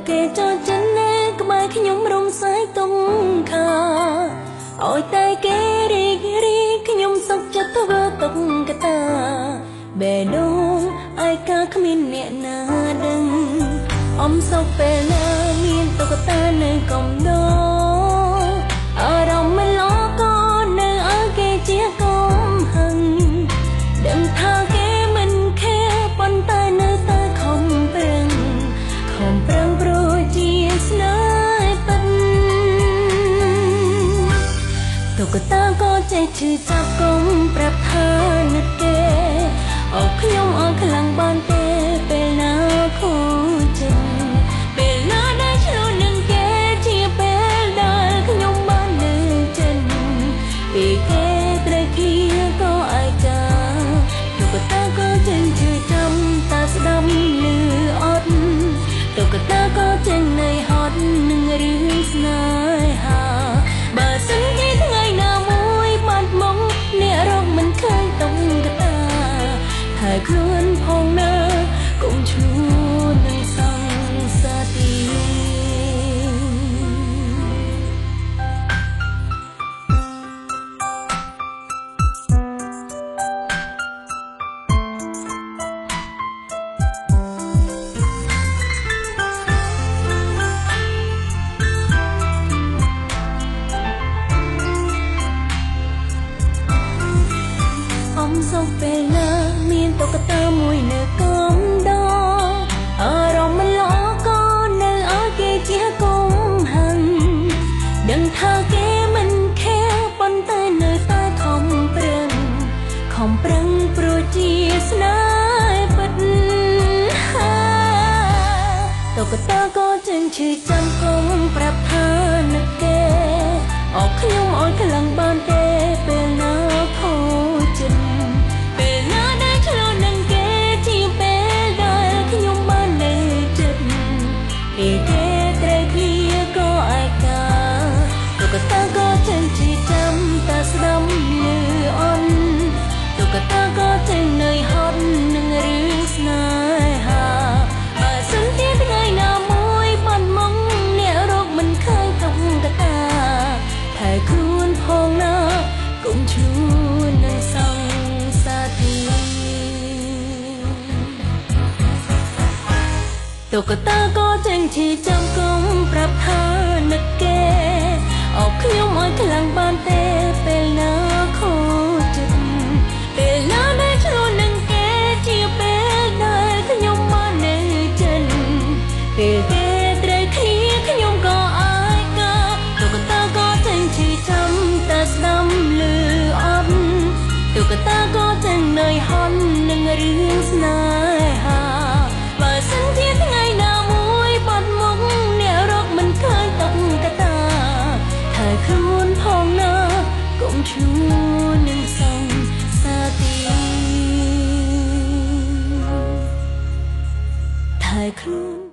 គេចូលចិត្តណែក្បែរខ្ញុំរំសាយទុំខាអោយតែគេរីករាយខ្ញុំសុខចិត្តធ្វើទុកកតាបេះដូងឯកាគ្មានអ្នកណាដឹងអំសុខពេលណាមានតុក្កតានៅកំដរអារម្មណ៍មិនល្អក៏នៅឲ្យគេជាកំហឹងដឹងថាគេមិនខែប៉ុន្តែនៅតែខំប្រឹងព្រោះជាស្នេហ៍ពិតតុក្កតាក៏ចេះឈឺចាប់កុំប្រាប់ថានឹកគេអោខ្ញុំអត់ខ្លាំងបានទេពេលណាខូចចិត្តពេលណាដែលឆ្លងនឹងគេជាពេលដែលខ្ញុំបាននៅចិត្តពេលគេត្រូវគ្នាក៏ឯកាតុក្កតាក៏ចេះឈឺចាំតែស្ដាប់ឮអត់តុក្កតាក៏ចេញនៃហត់នឹងរឿងស្នេហាបើសិនជាថ្ងៃណាមួយបាត់មកអ្នករកមិនឃើញតុក្កតាហើយខ្លួនផងណាកុំឈួរនឹងសង្សារទីសុខពេលណាមានតុក្កតាមួយនៅកំដរអារម្មណ៍មិនល្អក៏នៅឲ្យគេជាកំហឹងដឹងថាគេមិនខែប៉ុន្តែនៅតែខំប្រឹងព្រោះជាស្នេហ៍ពិតតុក្កតាក៏ចឹងឈឺចាំកុំប្រាប់ថានឹកគេអោខ្ញុំអត់ខ្លាំងបានទេពេលណាខូចចិត្តពេលគេត្រូវគ្នាក៏ឯកាតុក្កតាក៏ចេញជាចាំតែស្ដាប់ឮអន់តុក្កតាក៏ចេញនៅហត់នឹងរឿងស្នេហាបើសិនជាថ្ងៃណាមួយបាត់មកអ្នករកមិនឃើញតុក្កតាហើយខ្លួនផងណាកុំឈួរនឹងសង្សារទីតុក្កតាក៏ចេញជាចាំកុំប្រាប់ថានឹកគេអោខ្ញុំអត់ខ្លាំងបានទេពេលណាខូចចិត្តពេលណាដែលឆ្លងនឹងគេជាពេលដែលខ្ញុំបាននៅចិត្តពេលគេត្រូវគ្នាខ្ញុំក៏អាចកាតុក្កតាក៏ចេញជាចាំតែស្ដាប់ឮអត់តុក្កតាក៏ចេញនៅហត់នឹងរឿងស្នេហាបើសិនជាថ្ងៃណាមួយបាត់មកអ្នករកមិនឃើញតុក្កតាហើយខ្លួនផងណាកុំឈួរនឹងសង្សារទីហើយខ្លួន